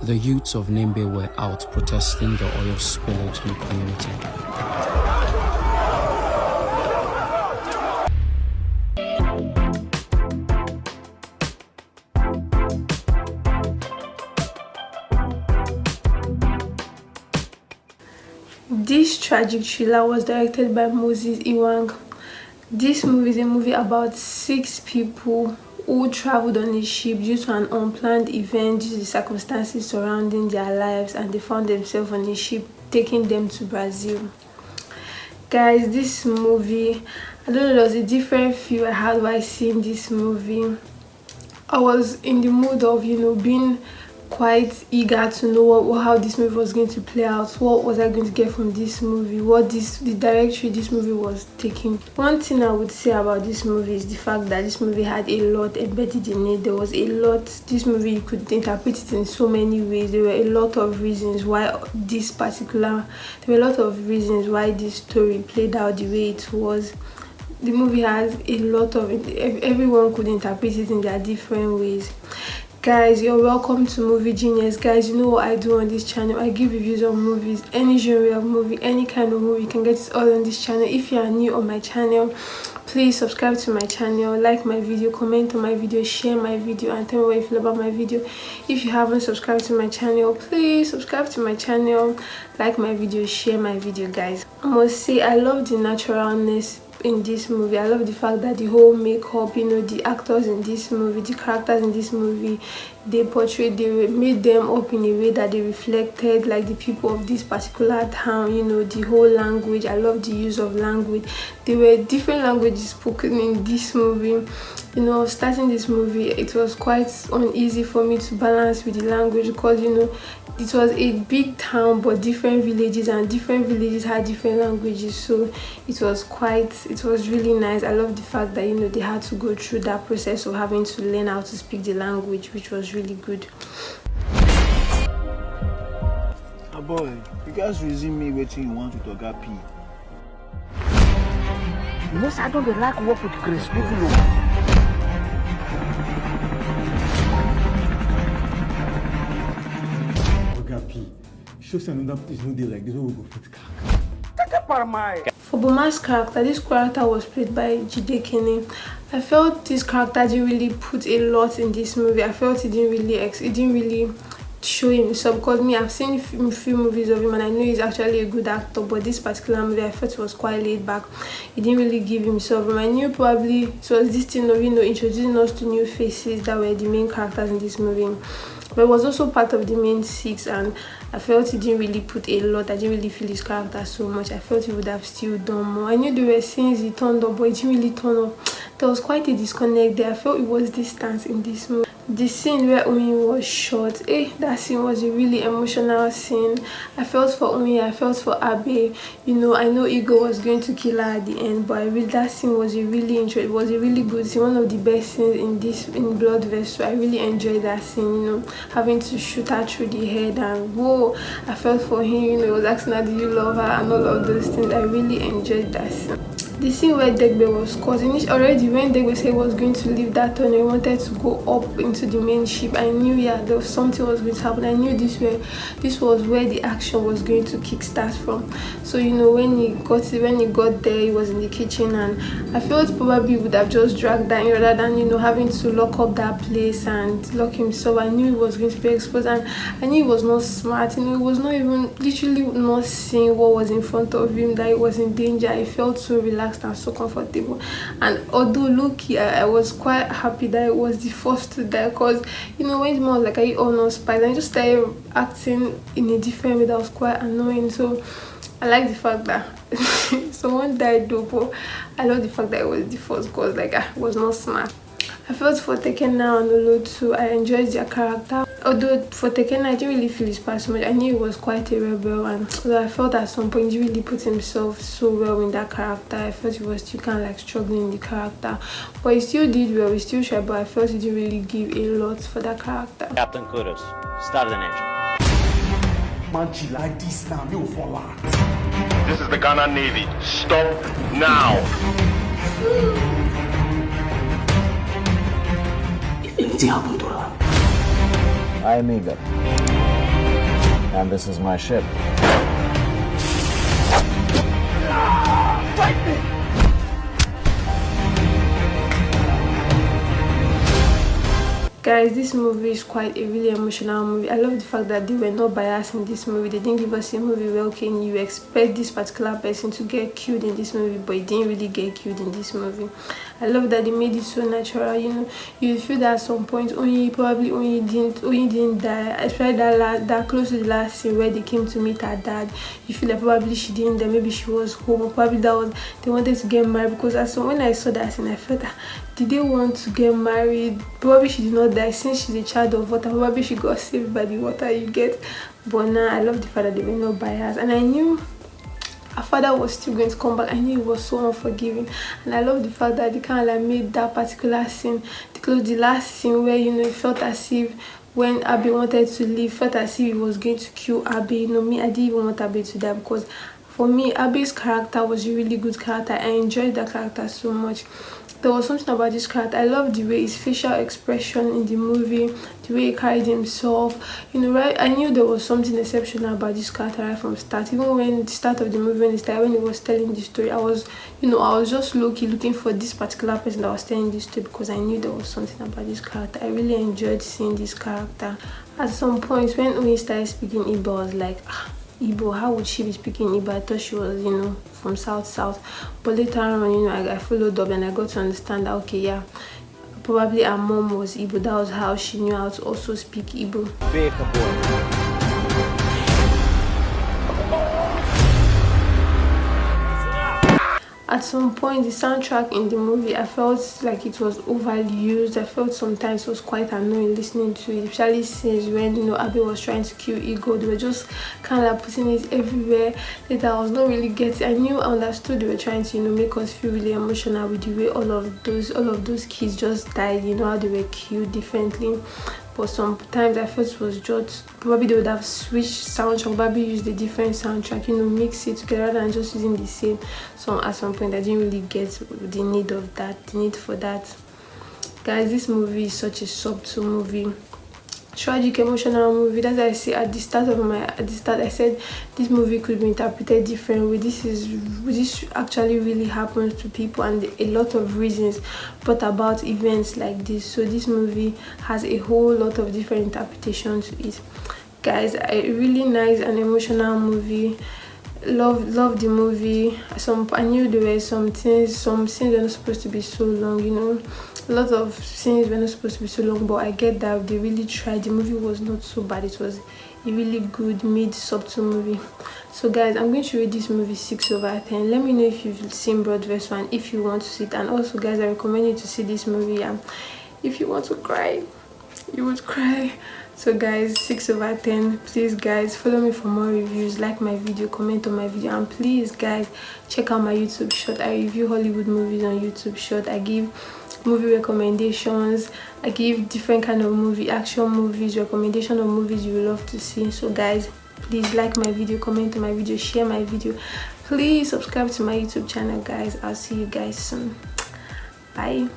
The youths of Nimbe were out protesting the oil spillage in the community. This tragic thriller was directed by Moses Iwang. This movie is a movie about 6 people who traveled on a ship due to an unplanned event, due to the circumstances surrounding their lives, and they found themselves on a ship taking them to Brazil. Guys, this movie, I don't know, there was a different feel I had while seeing this movie. I was in the mood of, being quite eager to know how this movie was going to play out. What was I going to get from this movie? The direction this movie was taking. One thing I would say about this movie is the fact that this movie had a lot embedded in it. There was a lot. This movie, you could interpret it in so many ways. There were a lot of reasons why this story played out the way it was. The movie has a lot of it. Everyone could interpret it in their different ways. Guys, you're welcome to Movie Genius. Guys, you know what I do on this channel. I give reviews on movies, any genre of movie, any kind of movie. You can get it all on this channel. If you are new on my channel, please subscribe to my channel, like my video, comment on my video, share my video, and tell me what you feel about my video. If you haven't subscribed to my channel, please subscribe to my channel, like my video, share my video. Guys, I must say I love the naturalness in this movie. I love the fact that the whole makeup, the actors in this movie, the characters in this movie, they made them up in a way that they reflected like the people of this particular town. The whole language, I love the use of language. There were different languages spoken in this movie. Starting this movie, it was quite uneasy for me to balance with the language because it was a big town, but different villages, and different villages had different languages, so it was really nice. I love the fact that they had to go through that process of having to learn how to speak the language, which was really good. Oh boy, you guys resume me waiting you want to talk happy. I don't like work with Chris people. Shows another place no day like this one will go fit car. For Boma's character, this character was played by Jidekene. I felt this character didn't really put a lot in this movie. I felt it didn't really show himself, because I've seen a few movies of him and I know he's actually a good actor, but this particular movie I felt it was quite laid back. He didn't really give himself, and I knew probably it was this thing of introducing us to new faces that were the main characters in this movie. But it was also part of the main 6, and I felt he didn't really put a lot. I didn't really feel his character so much. I felt he would have still done more. I knew there were scenes he turned up, but he didn't really turn up. There was quite a disconnect there. I felt it was distance in this movie. The scene where Oyin was shot, that scene was a really emotional scene. I felt for Oyin, I felt for Abe. I know Ego was going to kill her at the end, but that scene was a really good scene, one of the best scenes in Blood Vessel. I really enjoyed that scene, having to shoot her through the head, and whoa, I felt for him, he was asking her, do you love her, and all of those things. I really enjoyed that scene. The scene where Degbe was caught, already when Degbe said he was going to leave that tunnel, he wanted to go up into the main ship. I knew, there was something was going to happen. I knew this was where the action was going to kickstart from. So when he got there, he was in the kitchen, and I felt probably would have just dragged that in rather than having to lock up that place and lock himself. I knew he was going to be exposed, and I knew he was not smart. He was not even literally not seeing what was in front of him, that he was in danger. I felt so relaxed and so comfortable, and although low-key I was quite happy that it was the first to die, because when it's more like, are you all not spies, and I just started acting in a different way that was quite annoying. So I like the fact that someone died though, but I love the fact that it was the first, because I was not smart. I felt for Tekena and Olo too. I enjoyed their character. Although for Tekena, I didn't really feel his part so much. I knew he was quite a rebel, and although I felt at some point he really put himself so well in that character. I felt he was still kind of struggling in the character, but he still did well. He still tried, but I felt he didn't really give a lot for that character. Captain Kudos, start an engine. Manchi like this now, you fall out. This is the Ghana Navy. Stop now. If anything happened to her, I made that. And this is my ship. Fight me! Guys, this movie is quite a really emotional movie. I love the fact that they were not biased in this movie. They didn't give us a movie where, okay, you expect this particular person to get killed in this movie, but he didn't really get killed in this movie. I love that they made it so natural. You know, you feel that at some point Onyi didn't die, especially that close to the last scene where they came to meet her dad. You feel like probably she didn't die, maybe she was home, or probably that was they wanted to get married, because when I saw that scene, I felt that did they want to get married? Probably she did not die, since she's a child of water. Probably she got saved by the water, you get. But now I love the fact that they were not biased, and I knew her father was still going to come back. I knew he was so unforgiving, and I love the fact that they kind of like made that particular scene, the last scene where, you know, it felt as if when Abby wanted to leave, felt as if he was going to kill Abby. You know, me, I didn't even want Abby to die, because for me, Abby's character was a really good character. I enjoyed that character so much. There was something about this character. I love the way his facial expression in the movie, the way he carried himself. You know, right? I knew there was something exceptional about this character right from start. Even when the start of the movie, when he was telling the story, I was just low-key looking for this particular person that was telling this story, because I knew there was something about this character. I really enjoyed seeing this character. At some point, when Oyin started speaking Igbo, I was like, Igbo, how would she be speaking Igbo? I thought she was, you know, from south. But later on, you know, I followed up and I got to understand that, okay, yeah, probably her mom was Igbo. That was how she knew how to also speak Igbo. At some point, the soundtrack in the movie, I felt like it was overused. I felt sometimes it was quite annoying listening to it, especially since when, you know, Abby was trying to kill Ego. They were just kind of like putting it everywhere. Later, I was not really getting. I understood they were trying to, you know, make us feel really emotional with the way all of those kids just died. You know, how they were killed differently. But sometimes I felt it was just probably they would have switched soundtrack, probably used a different soundtrack, you know, mix it together rather than just using the same. So at some point I didn't really get the need for that. Guys, this movie is such a subtle movie, tragic, emotional movie. That's why I say at the start I said this movie could be interpreted differently. This actually really happens to people, and a lot of reasons brought about events like this. So this movie has a whole lot of different interpretations to it. Guys, a really nice and emotional movie. Love the movie. I knew there were some scenes were not supposed to be so long, you know. A lot of scenes were not supposed to be so long, but I get that they really tried. The movie was not so bad. It was a really good mid-subtle movie. So guys, I'm going to rate this movie 6/10. Let me know if you've seen Broad vs. 1, if you want to see it. And also guys, I recommend you to see this movie. If you want to cry, you would cry. So guys, 6/10. Please guys, follow me for more reviews, like my video, comment on my video, and please guys, check out my YouTube short. I review Hollywood movies on YouTube short. I give movie recommendations, I give different kind of movie, action movies, recommendation of movies you love to see. So guys, please like my video, comment on my video, share my video, please subscribe to my YouTube channel. Guys, I'll see you guys soon. Bye.